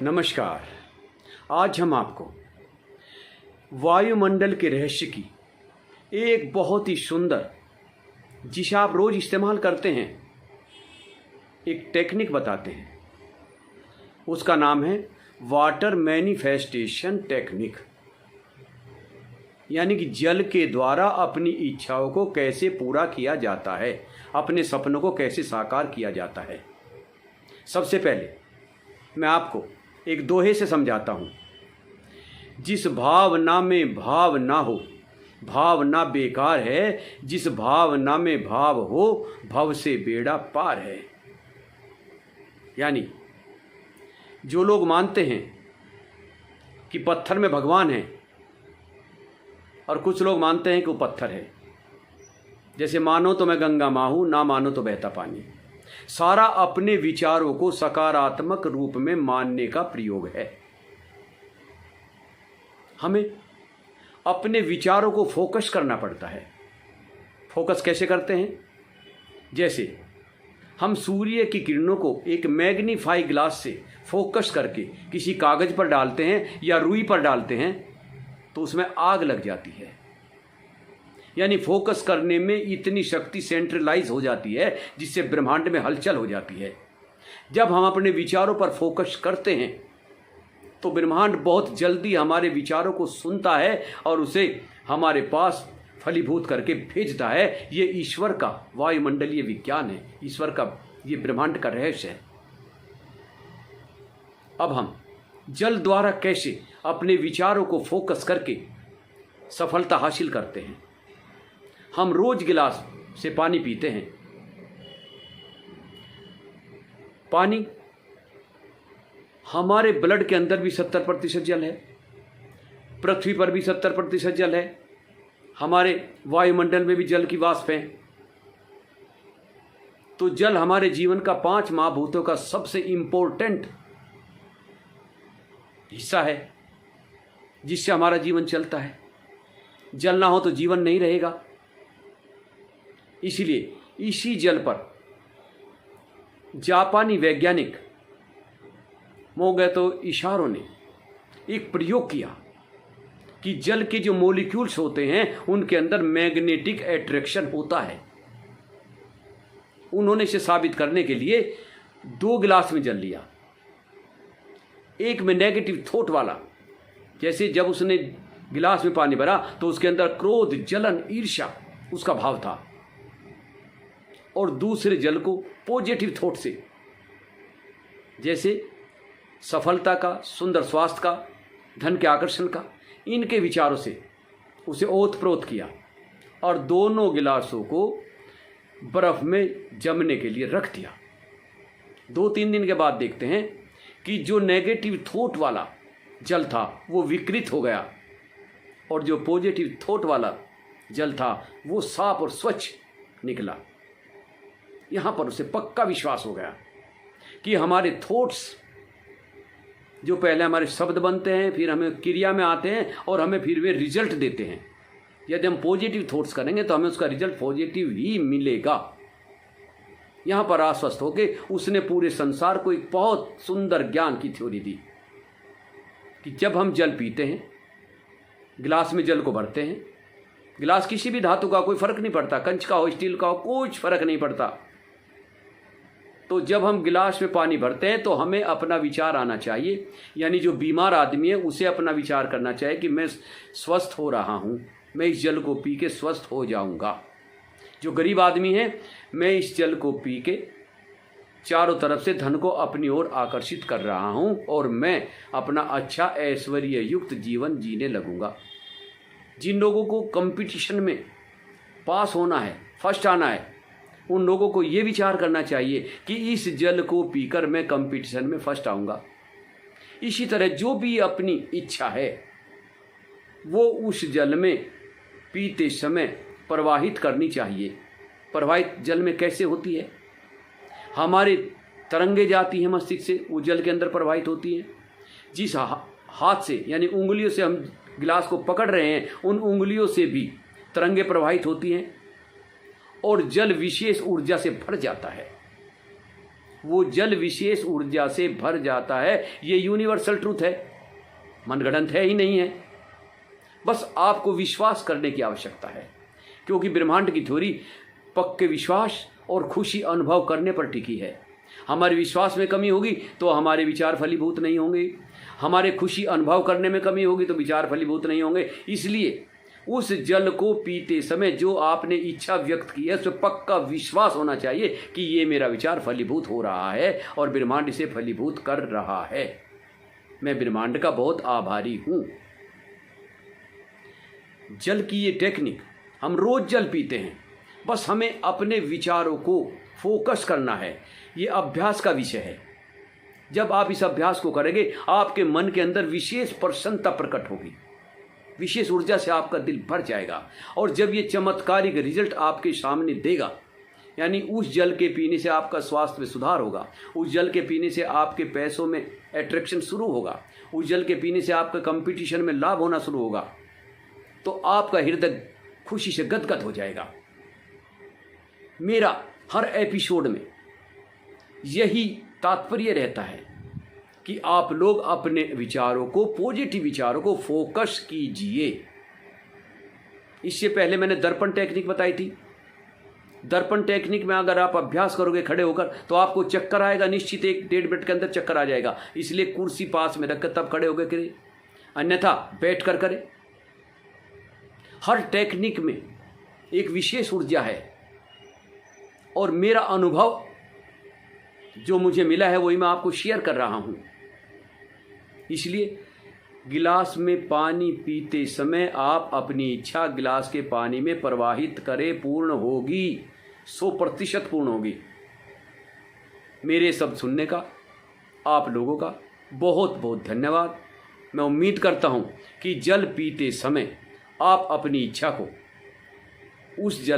नमस्कार। आज हम आपको वायुमंडल के रहस्य की एक बहुत ही सुंदर, जिसे आप रोज इस्तेमाल करते हैं, एक टेक्निक बताते हैं। उसका नाम है वाटर मैनिफेस्टेशन टेक्निक, यानी कि जल के द्वारा अपनी इच्छाओं को कैसे पूरा किया जाता है, अपने सपनों को कैसे साकार किया जाता है। सबसे पहले मैं आपको एक दोहे से समझाता हूँ। जिस भावना में भाव ना हो, भावना बेकार है। जिस भावना में भाव हो, भव से बेड़ा पार है। यानी जो लोग मानते हैं कि पत्थर में भगवान है, और कुछ लोग मानते हैं कि वो पत्थर है, जैसे मानो तो मैं गंगा माँ हूँ, ना मानो तो बहता पानी। सारा अपने विचारों को सकारात्मक रूप में मानने का प्रयोग है। हमें अपने विचारों को फोकस करना पड़ता है। फोकस कैसे करते हैं? जैसे हम सूर्य की किरणों को एक मैग्नीफाई ग्लास से फोकस करके किसी कागज पर डालते हैं या रुई पर डालते हैं तो उसमें आग लग जाती है। यानी फोकस करने में इतनी शक्ति सेंट्रलाइज हो जाती है जिससे ब्रह्मांड में हलचल हो जाती है। जब हम अपने विचारों पर फोकस करते हैं तो ब्रह्मांड बहुत जल्दी हमारे विचारों को सुनता है और उसे हमारे पास फलीभूत करके भेजता है। ये ईश्वर का वायुमंडलीय विज्ञान है, ईश्वर का ये ब्रह्मांड का रहस्य है। अब हम जल द्वारा कैसे अपने विचारों को फोकस करके सफलता हासिल करते हैं। हम रोज गिलास से पानी पीते हैं। पानी हमारे ब्लड के अंदर भी 70% जल है, पृथ्वी पर भी 70% जल है, हमारे वायुमंडल में भी जल की वाष्प है। तो जल हमारे जीवन का 5 महाभूतों का सबसे इंपॉर्टेंट हिस्सा है, जिससे हमारा जीवन चलता है। जल ना हो तो जीवन नहीं रहेगा। इसलिए इसी जल पर जापानी वैज्ञानिक मोगेतो इशारो ने एक प्रयोग किया कि जल के जो मॉलिक्यूल्स होते हैं उनके अंदर मैग्नेटिक अट्रैक्शन होता है। उन्होंने इसे साबित करने के लिए 2 गिलास में जल लिया। एक में नेगेटिव थॉट वाला, जैसे जब उसने गिलास में पानी भरा तो उसके अंदर क्रोध, जलन, ईर्ष्या उसका भाव था, और दूसरे जल को पॉजिटिव थॉट से, जैसे सफलता का, सुंदर स्वास्थ्य का, धन के आकर्षण का, इनके विचारों से उसे ओत-प्रोत किया और दोनों गिलासों को बर्फ में जमने के लिए रख दिया। 2-3 दिन के बाद देखते हैं कि जो नेगेटिव थॉट वाला जल था वो विकृत हो गया, और जो पॉजिटिव थॉट वाला जल था वो साफ और स्वच्छ निकला। यहाँ पर उसे पक्का विश्वास हो गया कि हमारे थॉट्स, जो पहले हमारे शब्द बनते हैं, फिर हमें क्रिया में आते हैं और हमें फिर वे रिजल्ट देते हैं। यदि हम पॉजिटिव थॉट्स करेंगे तो हमें उसका रिजल्ट पॉजिटिव ही मिलेगा। यहाँ पर आश्वस्त होकर उसने पूरे संसार को एक बहुत सुंदर ज्ञान की थ्योरी दी कि जब हम जल पीते हैं, गिलास में जल को भरते हैं, गिलास किसी भी धातु का, कोई फर्क नहीं पड़ता, कंच का हो, स्टील का हो, कुछ फर्क नहीं पड़ता। तो जब हम गिलास में पानी भरते हैं तो हमें अपना विचार आना चाहिए। यानी जो बीमार आदमी है उसे अपना विचार करना चाहिए कि मैं स्वस्थ हो रहा हूँ, मैं इस जल को पी के स्वस्थ हो जाऊँगा। जो गरीब आदमी है, मैं इस जल को पी के चारों तरफ से धन को अपनी ओर आकर्षित कर रहा हूँ और मैं अपना अच्छा ऐश्वर्य युक्त जीवन जीने लगूँगा। जिन लोगों को कंपटीशन में पास होना है, फर्स्ट आना है, उन लोगों को ये विचार करना चाहिए कि इस जल को पीकर मैं कंपटीशन में फर्स्ट आऊँगा। इसी तरह जो भी अपनी इच्छा है वो उस जल में पीते समय प्रवाहित करनी चाहिए। प्रवाहित जल में कैसे होती है? हमारे तरंगे जाती हैं मस्तिष्क से, वो जल के अंदर प्रवाहित होती हैं। जिस हाथ से, यानी उंगलियों से हम गिलास को पकड़ रहे हैं, उन उंगलियों से भी तरंगे प्रवाहित होती हैं और जल विशेष ऊर्जा से भर जाता है। वो जल विशेष ऊर्जा से भर जाता है। ये यूनिवर्सल ट्रूथ है, मनगढ़ंत है ही नहीं है। बस आपको विश्वास करने की आवश्यकता है, क्योंकि ब्रह्मांड की थ्योरी पक्के विश्वास और खुशी अनुभव करने पर टिकी है। हमारे विश्वास में कमी होगी तो हमारे विचार फलीभूत नहीं होंगे, हमारे खुशी अनुभव करने में कमी होगी तो विचार फलीभूत नहीं होंगे। इसलिए उस जल को पीते समय जो आपने इच्छा व्यक्त की है उस पर पक्का विश्वास होना चाहिए कि ये मेरा विचार फलीभूत हो रहा है और ब्रह्मांड इसे फलीभूत कर रहा है। मैं ब्रह्मांड का बहुत आभारी हूँ। जल की ये टेक्निक, हम रोज जल पीते हैं, बस हमें अपने विचारों को फोकस करना है। ये अभ्यास का विषय है। जब आप इस अभ्यास को करेंगे आपके मन के अंदर विशेष प्रसन्नता प्रकट होगी, विशेष ऊर्जा से आपका दिल भर जाएगा। और जब ये चमत्कारिक रिजल्ट आपके सामने देगा, यानी उस जल के पीने से आपका स्वास्थ्य में सुधार होगा, उस जल के पीने से आपके पैसों में अट्रैक्शन शुरू होगा, उस जल के पीने से आपका कंपटीशन में लाभ होना शुरू होगा, तो आपका हृदय खुशी से गदगद हो जाएगा। मेरा हर एपिसोड में यही तात्पर्य रहता है कि आप लोग अपने विचारों को, पॉजिटिव विचारों को फोकस कीजिए। इससे पहले मैंने दर्पण टेक्निक बताई थी। दर्पण टेक्निक में अगर आप अभ्यास करोगे खड़े होकर तो आपको चक्कर आएगा, निश्चित 1-1.5 मिनट के अंदर चक्कर आ जाएगा। इसलिए कुर्सी पास में रखकर तब खड़े होकर करें, अन्यथा बैठ कर करें। हर टेक्निक में एक विशेष ऊर्जा है और मेरा अनुभव जो मुझे मिला है वही मैं आपको शेयर कर रहा हूँ। इसलिए गिलास में पानी पीते समय आप अपनी इच्छा गिलास के पानी में प्रवाहित करें। पूर्ण होगी, 100% पूर्ण होगी। मेरे शब्द सुनने का आप लोगों का बहुत बहुत धन्यवाद। मैं उम्मीद करता हूँ कि जल पीते समय आप अपनी इच्छा को उस जल